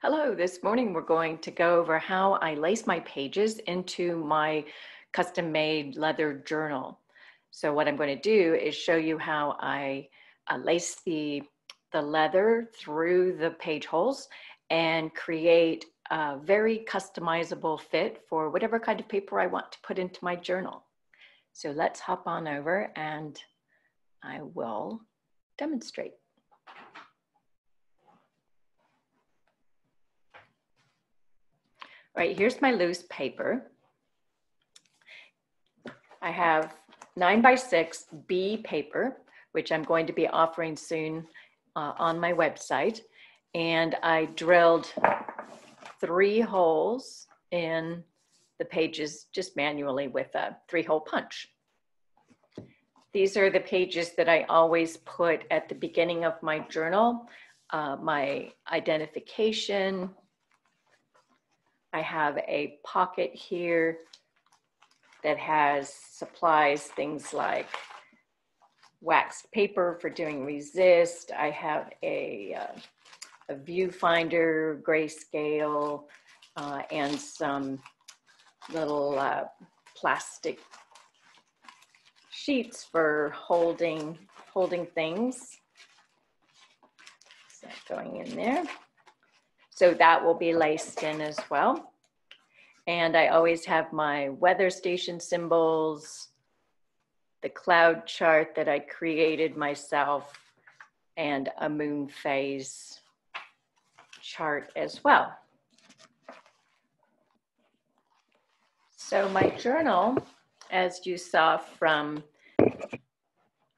Hello, this morning we're going to go over how I lace my pages into my custom-made leather journal. So what I'm going to do is show you how I lace the leather through the page holes and create a very customizable fit for whatever kind of paper I want to put into my journal. So let's hop on over and I will demonstrate. Right, here's my loose paper. I have 9x6 B paper, which I'm going to be offering soon on my website. And I drilled 3 holes in the pages just manually with a 3-hole punch. These are the pages that I always put at the beginning of my journal, my identification. I have a pocket here that has supplies, things like waxed paper for doing resist. I have a viewfinder, grayscale, and some little plastic sheets for holding things. So going in there. So that will be laced in as well. And I always have my weather station symbols, the cloud chart that I created myself, and a moon phase chart as well. So my journal, as you saw from,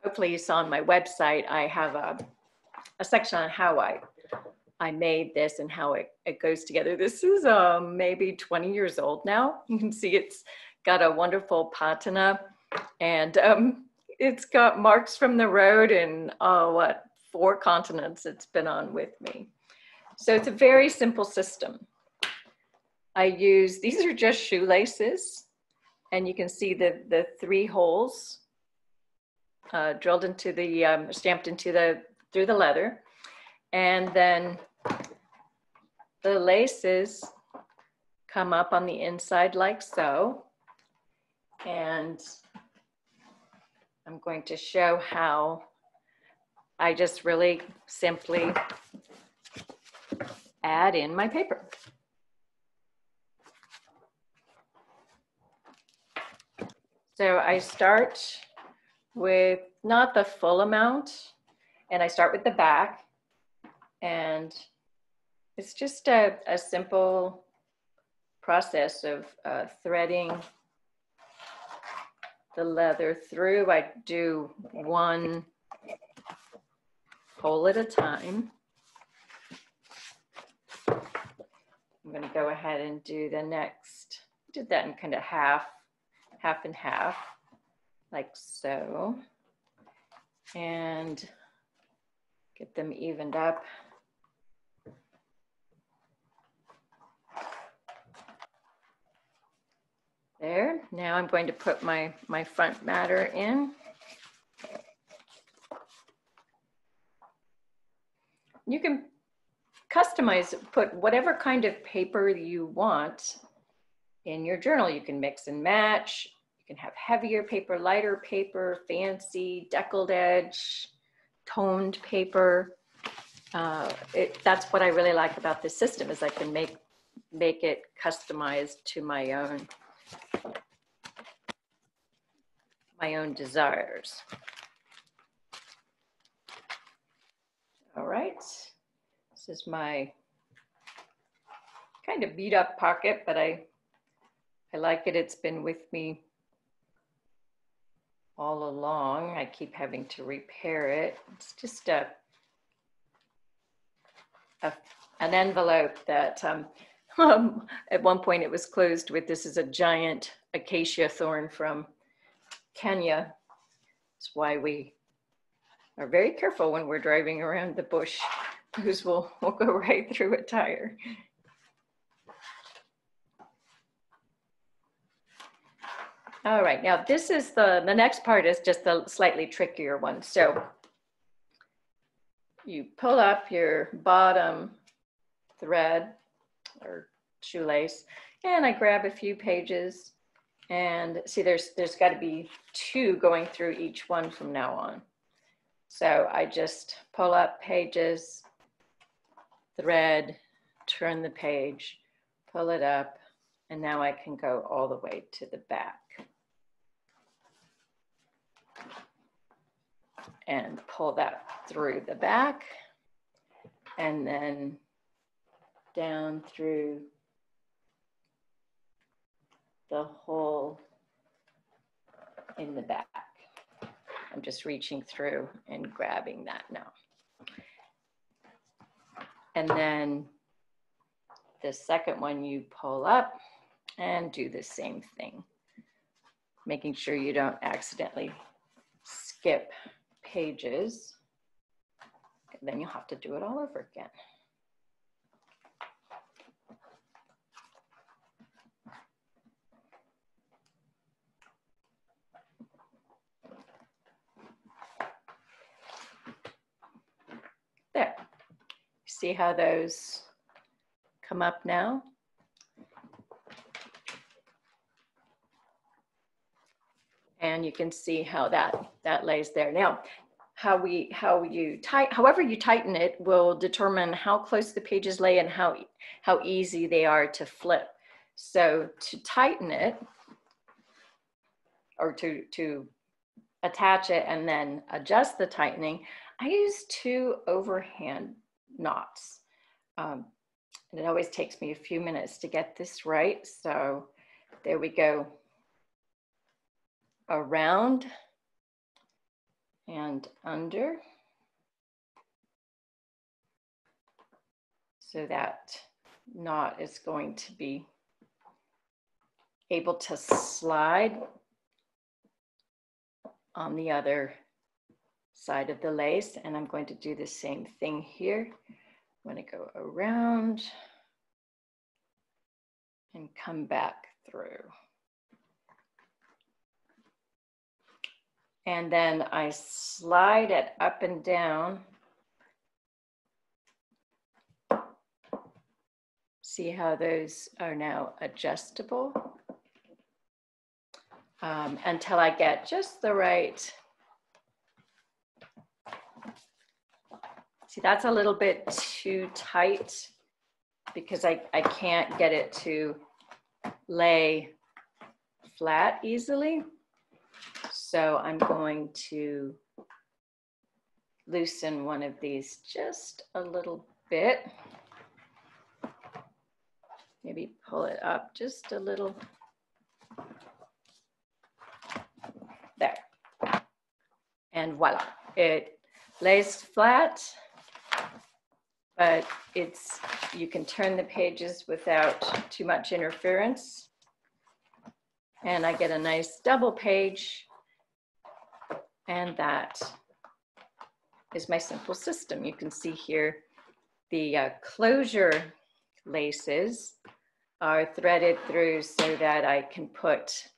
hopefully you saw on my website, I have a section on how I made this and how it goes together. This is maybe 20 years old now. You can see it's got a wonderful patina, and it's got marks from the road and 4 continents it's been on with me. So it's a very simple system. I use, these are just shoelaces, and you can see the 3 holes drilled into the, stamped into through the leather. And then the laces come up on the inside like so. And I'm going to show how I just really simply add in my paper. So I start with not the full amount, and I start with the back. And it's just a simple process of threading the leather through. I do 1 hole at a time. I'm going to go ahead and do the next. I did that in kind of half and half, like so, and get them evened up. There. Now I'm going to put my front matter in. You can customize, put whatever kind of paper you want in your journal. You can mix and match. You can have heavier paper, lighter paper, fancy, deckled edge, toned paper. That's what I really like about this system, is I can make it customized to my own desires. All right, this is my kind of beat up pocket, but I like it. It's been with me all along. I keep having to repair it. It's just an envelope that at one point it was closed with, this is a giant acacia thorn from Kenya. That's why we are very careful when we're driving around the bush, because we'll go right through a tire. All right, now this is the next part is just the slightly trickier one. So you pull up your bottom thread or shoelace, and I grab a few pages, and see there's got to be 2 going through each one from now on. So I just pull up pages, thread, turn the page, pull it up, and now I can go all the way to the back. And pull that through the back, and then down through the hole in the back. I'm just reaching through and grabbing that now. And then the second one you pull up and do the same thing, making sure you don't accidentally skip pages. And then you'll have to do it all over again. There. See how those come up now? And you can see how that lays there. Now, however you tighten it will determine how close the pages lay and how easy they are to flip. So to tighten it, or to attach it and then adjust the tightening, I use 2 overhand knots. And it always takes me a few minutes to get this right. So there we go. Around and under. So that knot is going to be able to slide on the other side of the lace. And I'm going to do the same thing here. I'm going to go around and come back through. And then I slide it up and down. See how those are now adjustable? Until I get just the right. See, that's a little bit too tight because I can't get it to lay flat easily. So I'm going to loosen one of these just a little bit. Maybe pull it up just a little. There. And voila, it lays flat, but you can turn the pages without too much interference. And I get a nice double page. And that is my simple system. You can see here the closure laces are threaded through so that I can put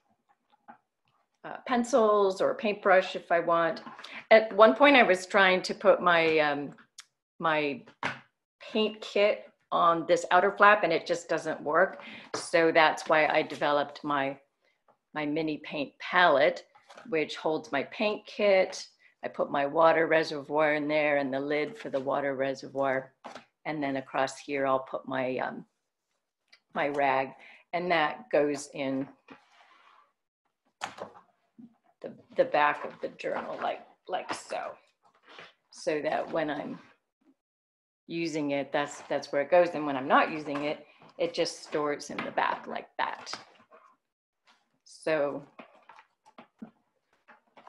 pencils or paintbrush if I want. At one point I was trying to put my my paint kit on this outer flap and it just doesn't work. So that's why I developed my mini paint palette, which holds my paint kit. I put my water reservoir in there and the lid for the water reservoir. And then across here, I'll put my, my rag, and that goes in the back of the journal like so. So that when I'm using it, that's where it goes. And when I'm not using it, it just stores in the back like that. So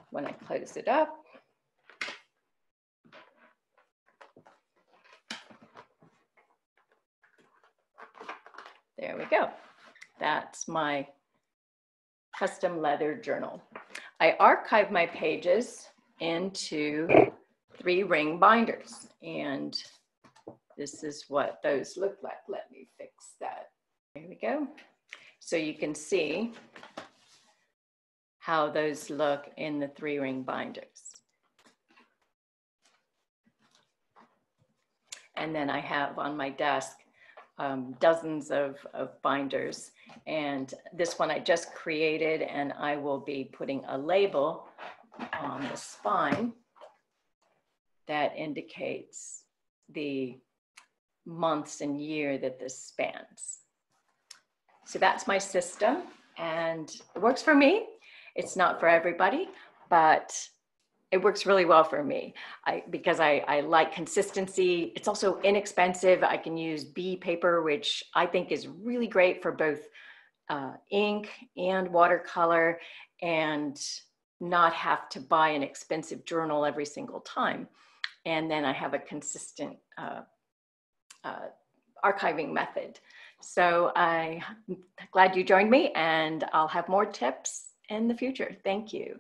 when I close it up, there we go. That's my custom leather journal. I archive my pages into 3-ring binders, and this is what those look like. Let me fix that. There we go. So you can see how those look in the 3-ring binders. And then I have on my desk dozens of binders. And this one I just created, and I will be putting a label on the spine that indicates the months and year that this spans. So that's my system, and it works for me. It's not for everybody, but it works really well for me because I like consistency. It's also inexpensive. I can use bee paper, which I think is really great for both ink and watercolor, and not have to buy an expensive journal every single time. And then I have a consistent archiving method. So I'm glad you joined me, and I'll have more tips in the future. Thank you.